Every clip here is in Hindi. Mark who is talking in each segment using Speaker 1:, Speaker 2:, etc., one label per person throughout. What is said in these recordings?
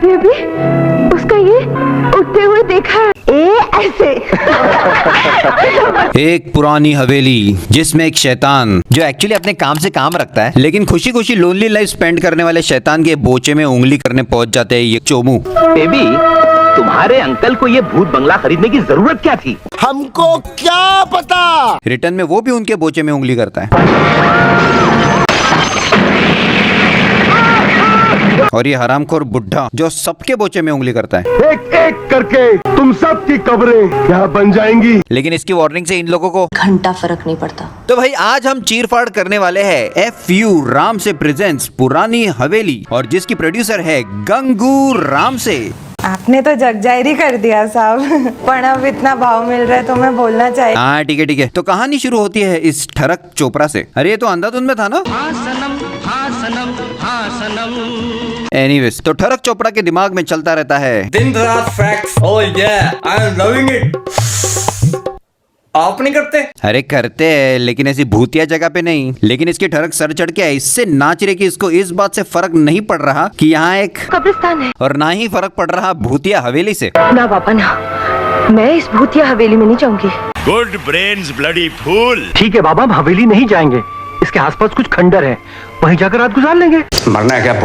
Speaker 1: अभी उसका ये उठते हुए देखा है, ऐसे।
Speaker 2: एक पुरानी हवेली जिसमें एक शैतान जो एक्चुअली अपने काम से काम रखता है, लेकिन खुशी खुशी लोनली लाइफ स्पेंड करने वाले शैतान के बोचे में उंगली करने पहुंच जाते हैं ये चोमू।
Speaker 3: बेबी, तुम्हारे अंकल को ये भूत बंगला खरीदने की जरूरत क्या थी?
Speaker 4: हमको क्या पता।
Speaker 2: रिटर्न में वो भी उनके बोचे में उंगली करता है। और ये हरामखोर बुढ़ा जो सबके बोचे में उंगली करता है।
Speaker 4: एक एक करके तुम सब की कब्रें यहाँ बन जाएंगी।
Speaker 2: लेकिन इसकी वार्निंग से इन लोगों को
Speaker 5: घंटा फर्क नहीं पड़ता।
Speaker 2: तो भाई आज हम चीरफाड़ करने वाले हैं FU राम से प्रेजेंट्स पुरानी हवेली, और जिसकी प्रोड्यूसर है गंगू राम से।
Speaker 6: आपने तो जगजाहिर कर दिया साहब, पर अब इतना भाव मिल रहा है तो मैं बोलना चाहिए।
Speaker 2: हाँ ठीक है ठीक है। तो कहानी शुरू होती है इस ठरक चोपड़ा से। अरे ये तो अंधाधुंध में था ना। एनीवेज, तो ठरक चोपड़ा के दिमाग में चलता रहता है
Speaker 7: दिन रात facts. Oh yeah, I am loving it। आप नहीं करते?
Speaker 2: अरे करते हैं, लेकिन ऐसी भूतिया जगह पे नहीं। लेकिन इसकी ठरक सर चढ़ के इससे नाच रही कि इसको इस बात से फर्क नहीं पड़ रहा कि यहाँ एक
Speaker 1: कब्रिस्तान है,
Speaker 2: और ना ही फर्क पड़ रहा भूतिया हवेली से।
Speaker 1: ना पापा ना, मैं इस भूतिया हवेली में नहीं जाऊंगी।
Speaker 4: Good brains bloody fool.
Speaker 3: ठीक है बाबा, हम हवेली नहीं जाएंगे। इसके आसपास कुछ खंडर है, वहीं जाकर रात गुजार लेंगे।
Speaker 7: मरना है क्या?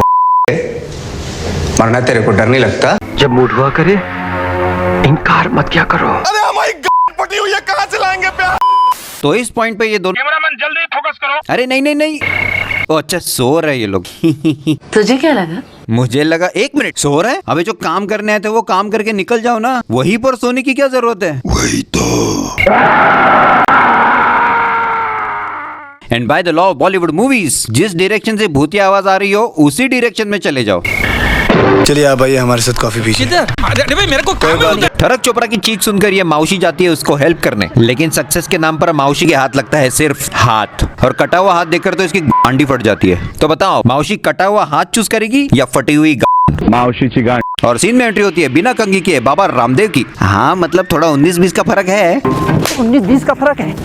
Speaker 7: मरना तेरे को डर नहीं लगता?
Speaker 3: जब मूड हुआ करे इनकार मत क्या करो।
Speaker 4: अरे हमारी पटी हुई है, कहाँ से लाएंगे प्यार।
Speaker 2: तो इस पॉइंट पे ये दोनों
Speaker 3: कैमरामैन जल्दी फोकस करो।
Speaker 2: अरे नहीं नहीं नहीं, ओ अच्छा सो रहे ये लोग।
Speaker 5: तुझे क्या लगा?
Speaker 2: मुझे लगा 1 मिनट सो रहे हैं। अबे जो काम करने आए थे वो काम करके निकल जाओ ना, वहीं पर सोने की क्या जरूरत है।
Speaker 4: वही तो।
Speaker 2: And by the law of Bollywood movies, जिस डायरेक्शन से भूतिया आवाज आ रही हो उसी डायरेक्शन में चले जाओ।
Speaker 8: चलिए आप आइए हमारे साथ कॉफी पीजिए।
Speaker 7: मेरे को
Speaker 2: ठरक चोपड़ा की चीख सुनकर ये माउशी जाती है उसको हेल्प करने, लेकिन सक्सेस के नाम पर माउशी के हाथ लगता है सिर्फ हाथ, और कटा हुआ हाथ देखकर तो इसकी गांडी फट जाती है। तो बताओ माउशी कटा हुआ हाथ चूज करेगी या फटी हुई
Speaker 4: मावशीची गांड।
Speaker 2: और सीन में एंट्री होती है बिना कंघी के बाबा रामदेव की। हाँ मतलब थोड़ा 19-20 का फर्क है।
Speaker 9: 19-20 का फर्क है,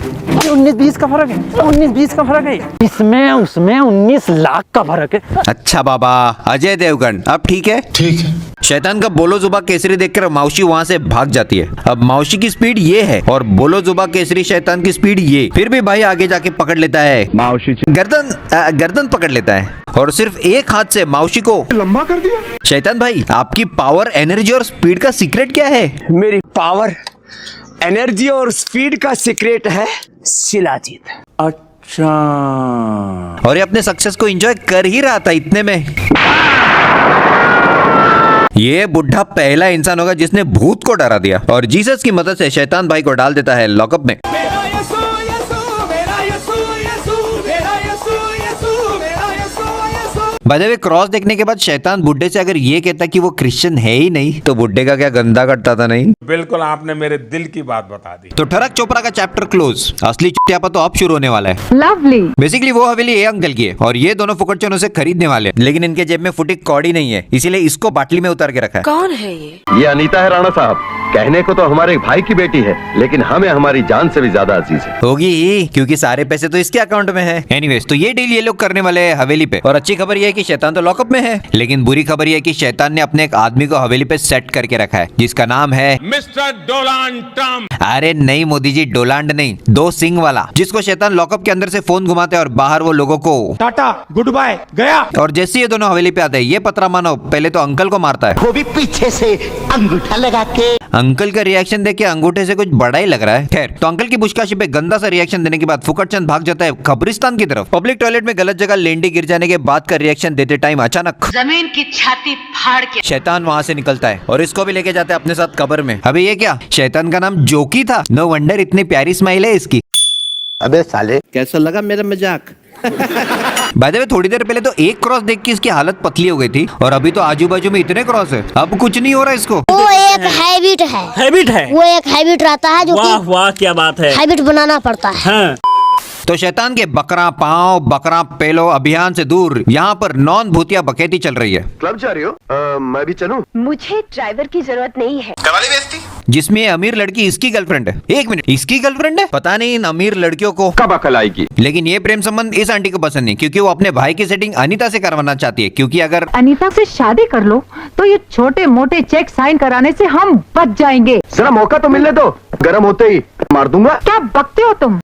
Speaker 9: 19-20 का फर्क है, 19-20 का फर्क है। इसमें उसमें 19 लाख का फर्क है।
Speaker 2: अच्छा बाबा अजय देवगन, अब ठीक है।
Speaker 8: ठीक है।
Speaker 2: शैतान का बोलो जुबा केसरी देखकर माउशी वहाँ से भाग जाती है। अब माउशी की स्पीड ये है और बोलो जुबा केसरी शैतान की स्पीड ये। फिर भी भाई आगे जाके पकड़ लेता है
Speaker 4: मावशीची
Speaker 2: गर्दन पकड़ लेता है, और सिर्फ एक हाथ से माउशी को
Speaker 4: लंबा कर दिया।
Speaker 2: शैतान भाई आपकी पावर, एनर्जी और स्पीड का सीक्रेट क्या है?
Speaker 9: मेरी पावर, एनर्जी और स्पीड का सीक्रेट है शिलाजीत। अच्छा।
Speaker 2: और ये अपने सक्सेस को एंजॉय कर ही रहा था इतने में ये बुढ़ा पहला इंसान होगा जिसने भूत को डरा दिया, और जीसस की मदद से शैतान भाई को डाल देता है लॉकअप में। बाय द वे क्रॉस देखने के बाद शैतान बुड्ढे से अगर ये कहता कि वो क्रिश्चियन है ही नहीं तो बुड्ढे का क्या गंदा कटता था नहीं।
Speaker 10: बिल्कुल आपने मेरे दिल की बात बता दी।
Speaker 2: तो ठरक चोपड़ा का चैप्टर क्लोज। असली चिट्यापा तो अब शुरू होने वाला है।
Speaker 1: लवली।
Speaker 2: बेसिकली वो हवेली ए अंकल की है और ये दोनों फुकटचनों से खरीदने वाले हैं, लेकिन इनके जेब में फुटी कौड़ी नहीं है, इसीलिए इसको बाटली में उतार के रखा है।
Speaker 5: कौन है ये
Speaker 4: अनीता है राणा साहब। कहने को तो हमारे भाई की बेटी है, लेकिन हमें हमारी जान से भी ज्यादा अजीज है।
Speaker 2: होगी ही, क्योंकि सारे पैसे तो इसके अकाउंट में है। एनीवेज, तो ये डील ये लोग करने वाले हैं हवेली पे, और अच्छी खबर ये है कि शैतान तो लॉकअप में है, लेकिन बुरी खबर ये है कि शैतान ने अपने एक आदमी को हवेली पे सेट करके रखा है जिसका नाम है
Speaker 10: मिस्टर डोनाल्ड ट्रम्प।
Speaker 2: अरे नहीं मोदी जी, डोलांड नहीं, 2 सिंग वाला, जिसको शैतान लॉकअप के अंदर से फोन घुमाते हैं और बाहर वो लोगों को
Speaker 9: टाटा गुड बाय गया।
Speaker 2: और जैसे ये दोनों हवेली पे आते हैं ये पतरा मानो पहले तो अंकल को मारता है,
Speaker 9: वो भी पीछे से अंगूठा लगा के।
Speaker 2: अंकल का रिएक्शन देख के अंगूठे से कुछ बड़ा ही लग रहा है। खैर, तो अंकल की बुशकाशी पे गंदा सा रिएक्शन देने के बाद फुकटचंद भाग जाता है कब्रिस्तान की तरफ। पब्लिक टॉयलेट में गलत जगह लेंडी गिर जाने के बाद का रिएक्शन देते टाइम अचानक
Speaker 5: जमीन की छाती फाड़ के
Speaker 2: शैतान वहाँ से निकलता है और इसको भी लेके जाते हैं अपने साथ कब्र में। अबे ये क्या, शैतान का नाम जोकी था? नो वंडर इतनी प्यारी स्माइल है इसकी।
Speaker 9: अबे साले
Speaker 8: कैसा लगा मेरा मजाक?
Speaker 2: बाय द वे थोड़ी देर पहले तो एक क्रॉस देख के इसकी हालत पतली हो गई थी, और अभी तो आजू बाजू में इतने क्रॉस है, अब कुछ नहीं हो रहा इसको।
Speaker 11: वो एक हैबिट है।
Speaker 9: हैबिट है,
Speaker 11: वो एक हैबिट रहता है जो
Speaker 9: वाह वाह क्या बात है,
Speaker 11: हैबिट बनाना पड़ता है।
Speaker 9: हाँ।
Speaker 2: तो शैतान के बकरा पाओ बकरा पेलो अभियान से दूर यहाँ पर नॉन भूतिया बकैती चल रही है।
Speaker 4: क्लब जा रही हो? मैं भी चलूं?
Speaker 1: मुझे ड्राइवर की जरूरत नहीं है।
Speaker 2: जिसमें ये अमीर लड़की इसकी गर्लफ्रेंड है। एक मिनट, इसकी गर्लफ्रेंड है? पता नहीं इन अमीर लड़कियों को
Speaker 4: कब अकल आएगी।
Speaker 2: लेकिन ये प्रेम संबंध इस आंटी को पसंद नहीं, क्योंकि वो अपने भाई की सेटिंग अनीता से करवाना चाहती है। क्योंकि अगर
Speaker 1: अनीता से शादी कर लो तो ये छोटे मोटे चेक साइन कराने से हम बच जाएंगे।
Speaker 3: जरा मौका तो मिलने दो, गर्म होते ही मार दूंगा।
Speaker 1: क्या बकते हो तुम?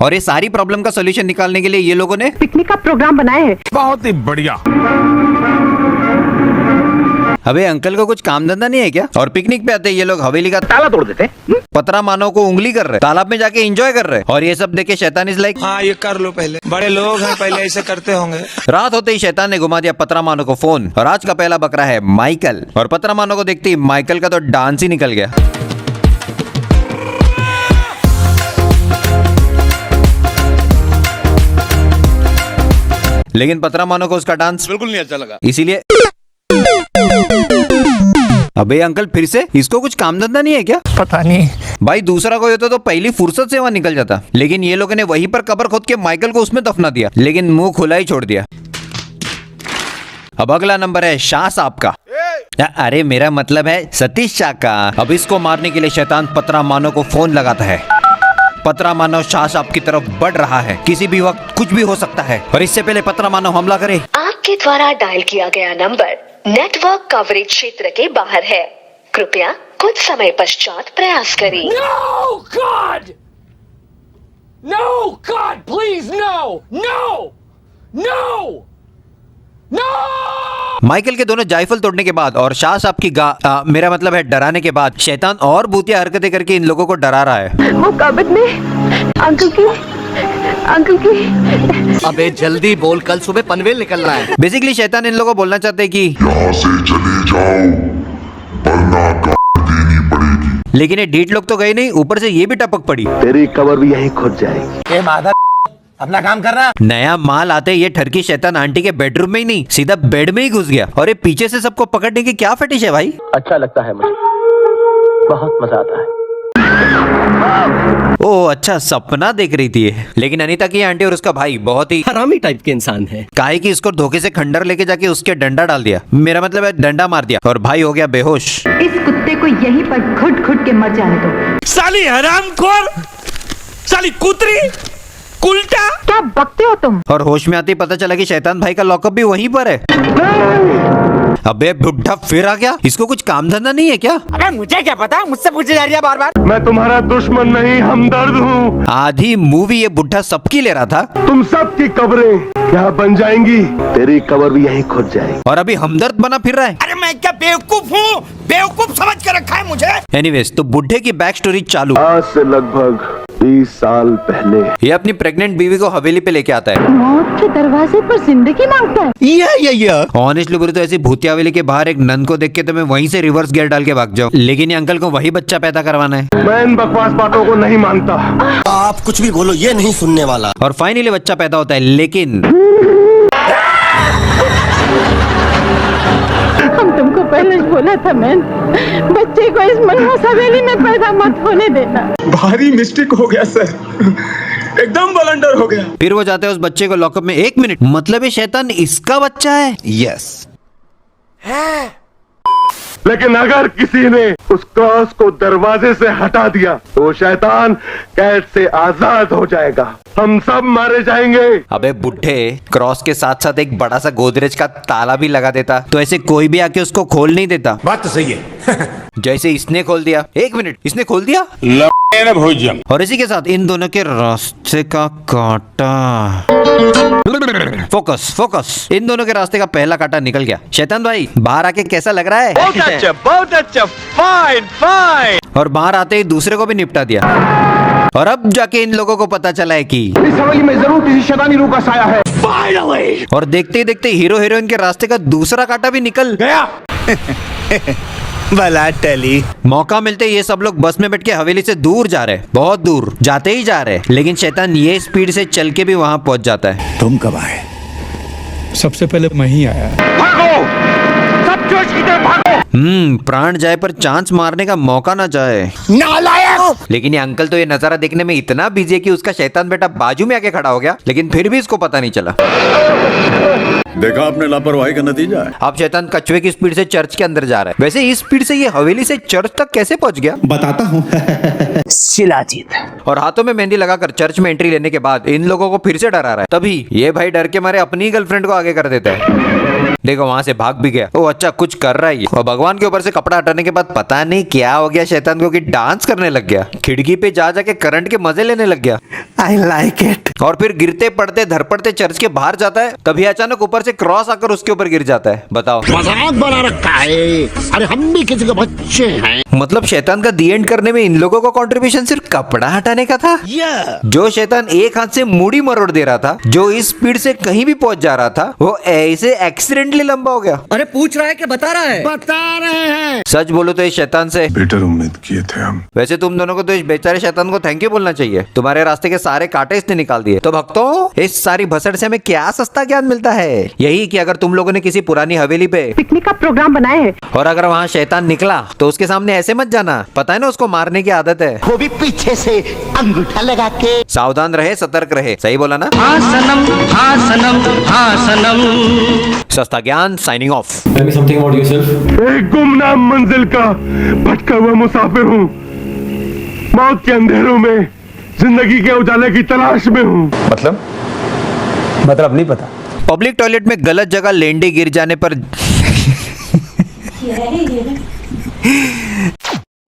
Speaker 2: और ये सारी प्रॉब्लम का सोल्यूशन निकालने के लिए ये लोगों ने
Speaker 1: पिकनिक का प्रोग्राम बनाया है।
Speaker 10: बहुत ही बढ़िया।
Speaker 2: अबे अंकल को कुछ काम धंधा नहीं है क्या? और पिकनिक पे आते ये लोग हवेली का
Speaker 3: ताला तोड़ देते।
Speaker 2: पतरा मानो को उंगली कर रहे, तालाब में जाके एंजॉय कर रहे। और ये सब देखे शैतान इज लाइक,
Speaker 7: हाँ ये कर लो, पहले बड़े लोग हैं, पहले ऐसे करते होंगे।
Speaker 2: रात होते ही शैतान ने घुमा दिया पतरा मानो को फोन। और आज का पहला बकरा है माइकल। और पतरा मानो को देखते ही माइकल का तो डांस ही निकल गया। लेकिन पतरा मानो को उसका डांस
Speaker 10: बिल्कुल नहीं अच्छा लगा,
Speaker 2: इसीलिए अबे अंकल फिर से, इसको कुछ काम धंधा नहीं है क्या?
Speaker 9: पता नहीं।
Speaker 2: भाई दूसरा कोई होता तो पहली फुर्सत से वहां निकल जाता। लेकिन ये लोगों ने वहीं पर कब्र खोद के माइकल को उसमें दफना दिया, लेकिन मुंह खुला ही छोड़ दिया। अब अगला नंबर है शाह साहब का। अरे मेरा मतलब है सतीश शाह का। अब इसको मारने के लिए शैतान पतरा मानो को फोन लगाता है। पतरा मानो शाह साहब की तरफ बढ़ रहा है, किसी भी वक्त कुछ भी हो सकता है। और इससे पहले पतरा मानो हमला करे।
Speaker 5: आपके द्वारा डायल किया गया नंबर नेटवर्क कवरेज क्षेत्र के बाहर है, कृपया कुछ समय पश्चात प्रयास करें।
Speaker 10: No God! No God, please no! No! No! No!
Speaker 2: Michael के दोनों जायफल तोड़ने के बाद और शाह साहब की मेरा मतलब है डराने के बाद शैतान और भूतिया हरकतें करके इन लोगों को डरा रहा है।
Speaker 1: वो कबट में अंकल की
Speaker 3: अबे जल्दी बोल, कल सुबह पनवेल निकलना है।
Speaker 2: बेसिकली शैतान इन लोगों को बोलना चाहते हैं कि
Speaker 12: यहाँ से चले जाओ वरना गाड़ देनी पड़ेगी।
Speaker 2: लेकिन ये ढीठ लोग तो गए नहीं, ऊपर से ये भी टपक पड़ी।
Speaker 4: तेरी कबर भी यहीं खुद जाएगी।
Speaker 3: अपना काम करना।
Speaker 2: नया माल आते ये ठरकी शैतान आंटी के बेडरूम में ही नहीं, सीधा बेड में ही घुस गया। और ये पीछे से सबको पकड़ने की क्या फटिश है भाई?
Speaker 3: अच्छा लगता है मुझे, बहुत मजा आता है।
Speaker 2: ओ अच्छा, सपना देख रही थी ये। लेकिन अनीता की आंटी और उसका भाई बहुत ही
Speaker 3: हरामी टाइप के इंसान है।
Speaker 2: काहे कि इसको धोखे से खंडर लेके जाके उसके डंडा डाल दिया, मेरा मतलब है डंडा मार दिया, और भाई हो गया बेहोश।
Speaker 1: इस कुत्ते को यहीं पर घुट घुट के मर जाने दो।
Speaker 10: साली हरामखोर, साली कुतरी, उल्टा।
Speaker 1: क्या बकते हो तुम?
Speaker 2: और होश में आते ही पता चला कि शैतान भाई का लॉकअप भी वहीं पर है। अबे बुढ़ा फिर आ गया, इसको कुछ काम धंधा नहीं है क्या?
Speaker 9: अबे मुझे क्या पता, मुझसे पूछे जा रही है बार बार।
Speaker 4: मैं तुम्हारा दुश्मन नहीं, हमदर्द हूँ।
Speaker 2: आधी मूवी ये बुढ़ा सबकी ले रहा था।
Speaker 4: तुम सबकी कब्रें यहाँ बन जाएंगी, तेरी कब्र भी यहीं खुद जाएगी।
Speaker 2: और अभी हमदर्द बना फिर रहा है।
Speaker 9: अरे मैं क्या बेवकूफ हूँ? बेवकूफ समझ कर रखा है मुझे।
Speaker 2: एनीवेज, तो बुढ़े की बैक स्टोरी चालू।
Speaker 4: आज से लगभग 20 साल पहले
Speaker 2: ये अपनी प्रेग्नेंट बीवी को हवेली पे लेके आता है।
Speaker 1: मौत के दरवाजे पर जिंदगी मांगता है।
Speaker 2: ऑनेस्टली बोले तो ऐसी भूतिया हवेली के बाहर एक नन को देख के तो मैं वहीं से रिवर्स गियर डाल के भाग जाऊं। लेकिन ये अंकल को वही बच्चा पैदा करवाना है।
Speaker 4: मैं इन बकवास बातों को नहीं मानता।
Speaker 3: आप कुछ भी बोलो, ये नहीं सुनने वाला।
Speaker 2: और फाइनली बच्चा पैदा होता है। लेकिन
Speaker 1: हम तुमको पहले ही बोला था मैन, बच्चे को इस मनहूस हवेली में पैदा मत होने देना।
Speaker 12: भारी मिस्टेक हो गया सर, एकदम ब्लंडर हो गया।
Speaker 2: फिर वो जाते हैं उस बच्चे को लॉकअप में। एक मिनट, मतलब ये शैतान इसका बच्चा है?
Speaker 8: यस।
Speaker 4: लेकिन अगर किसी ने उस क्रॉस को दरवाजे से हटा दिया तो शैतान कैद से आजाद हो जाएगा, हम सब मारे जाएंगे।
Speaker 2: अबे बुढ़े, क्रॉस के साथ साथ एक बड़ा सा गोदरेज का ताला भी लगा देता तो ऐसे कोई भी आके उसको खोल नहीं देता।
Speaker 10: बात तो सही है।
Speaker 2: जैसे इसने खोल दिया। एक मिनट, इसने खोल दिया।
Speaker 10: भोजन।
Speaker 2: और इसी के साथ इन दोनों के रास्ते का कांटा। फोकस फोकस, इन दोनों के रास्ते का पहला कांटा निकल गया। शैतान भाई बाहर आके कैसा लग रहा है?
Speaker 3: बहुत अच्छा, फाइन फाइन।
Speaker 2: और बाहर आते ही दूसरे को भी निपटा दिया। और अब जाके इन लोगों को पता चला है कि
Speaker 3: इस हवेली में जरूर किसी शैतानी रूह का साया है। फाइनली।
Speaker 2: और देखते ही देखते हीरो हीरोइन के रास्ते का दूसरा कांटा भी निकल
Speaker 10: गया।
Speaker 8: भला टली।
Speaker 2: मौका मिलते ये सब लोग बस में बैठ के हवेली से दूर जा रहे, बहुत दूर जाते ही जा रहे। लेकिन शैतान ये स्पीड से चल के भी वहां पहुंच जाता है।
Speaker 8: तुम कब आए?
Speaker 12: सबसे पहले मैं ही आया।
Speaker 3: भागो, सब जोश की तरफ भागो।
Speaker 2: प्राण जाए पर चांस मारने का मौका ना जाए।
Speaker 10: नालायक!
Speaker 2: लेकिन ये अंकल तो ये नजारा देखने में इतना बिजी है कि उसका शैतान बेटा बाजू में आके खड़ा हो गया, लेकिन फिर भी इसको पता नहीं चला।
Speaker 12: देखा आपने लापरवाही का नतीजा है।
Speaker 2: अब शैतान कछुए की स्पीड से चर्च के अंदर जा रहा है। वैसे इस स्पीड से ये हवेली से चर्च तक कैसे पहुंच गया?
Speaker 8: बताता हूँ।
Speaker 10: शिलाजीत।
Speaker 2: और हाथों में मेहंदी लगाकर चर्च में एंट्री लेने के बाद इन लोगों को फिर से डरा रहा है। तभी ये भाई डर के मारे अपनी गर्लफ्रेंड को आगे कर देता है। देखो वहां से भाग भी गया। ओ अच्छा, कुछ कर रहा है ये। और भगवान के ऊपर से कपड़ा हटाने के बाद पता नहीं क्या हो गया शैतान को कि डांस करने लग गया। खिड़की पे जा जाके करंट के मजे लेने लग गया।
Speaker 8: I like it.
Speaker 2: और फिर गिरते पड़ते धरपड़ते चर्च के बाहर जाता है। तभी अचानक ऊपर से क्रॉस आकर उसके ऊपर गिर जाता है। बताओ,
Speaker 10: मजाक बना रखा है। अरे हम भी किसी के बच्चे हैं।
Speaker 2: मतलब शैतान का दी एंड करने में इन लोगों का कंट्रीब्यूशन सिर्फ कपड़ा हटाने का था। जो शैतान एक हाथ से मूड़ी मरोड़ दे रहा था, जो इस स्पीड से कहीं भी पहुंच जा रहा था, वो ऐसे एक्सीडेंटली लंबा हो गया।
Speaker 9: अरे पूछ रहा है कि बता रहा है?
Speaker 10: बता रहे हैं।
Speaker 2: सच बोलो तो इस शैतान से
Speaker 12: बेटर उम्मीद किए थे हम।
Speaker 2: वैसे तुम दोनों को तो इस बेचारे शैतान को थैंक यू बोलना चाहिए। तुम्हारे रास्ते के सारे कांटे इसने निकाल दिए। तो भक्तों, इस सारी भसड़ से हमें क्या सस्ता ज्ञान मिलता है? यही कि अगर तुम लोगों ने किसी पुरानी हवेली पे
Speaker 1: पिकनिक का प्रोग्राम बनाए है
Speaker 2: और अगर वहाँ शैतान निकला तो उसके सामने ऐसे मत जाना। पता है ना उसको मारने की आदत है।
Speaker 10: वो भी पीछे से अंगूठा लगा के।
Speaker 2: सावधान रहे, सतर्क रहे। सही बोला ना?
Speaker 9: हाँ सनम, हाँ सनम, हाँ सनम।
Speaker 2: सस्ता ज्ञान साइनिंग ऑफ।
Speaker 4: एक गुमनाम मंजिल का भटका हुआ मुसाफिर हूँ। मौत के अंधेरों में जिंदगी के उजाले की तलाश में हूँ।
Speaker 3: मतलब नहीं पता।
Speaker 2: पब्लिक टॉयलेट में गलत जगह लेंडे गिर जाने पर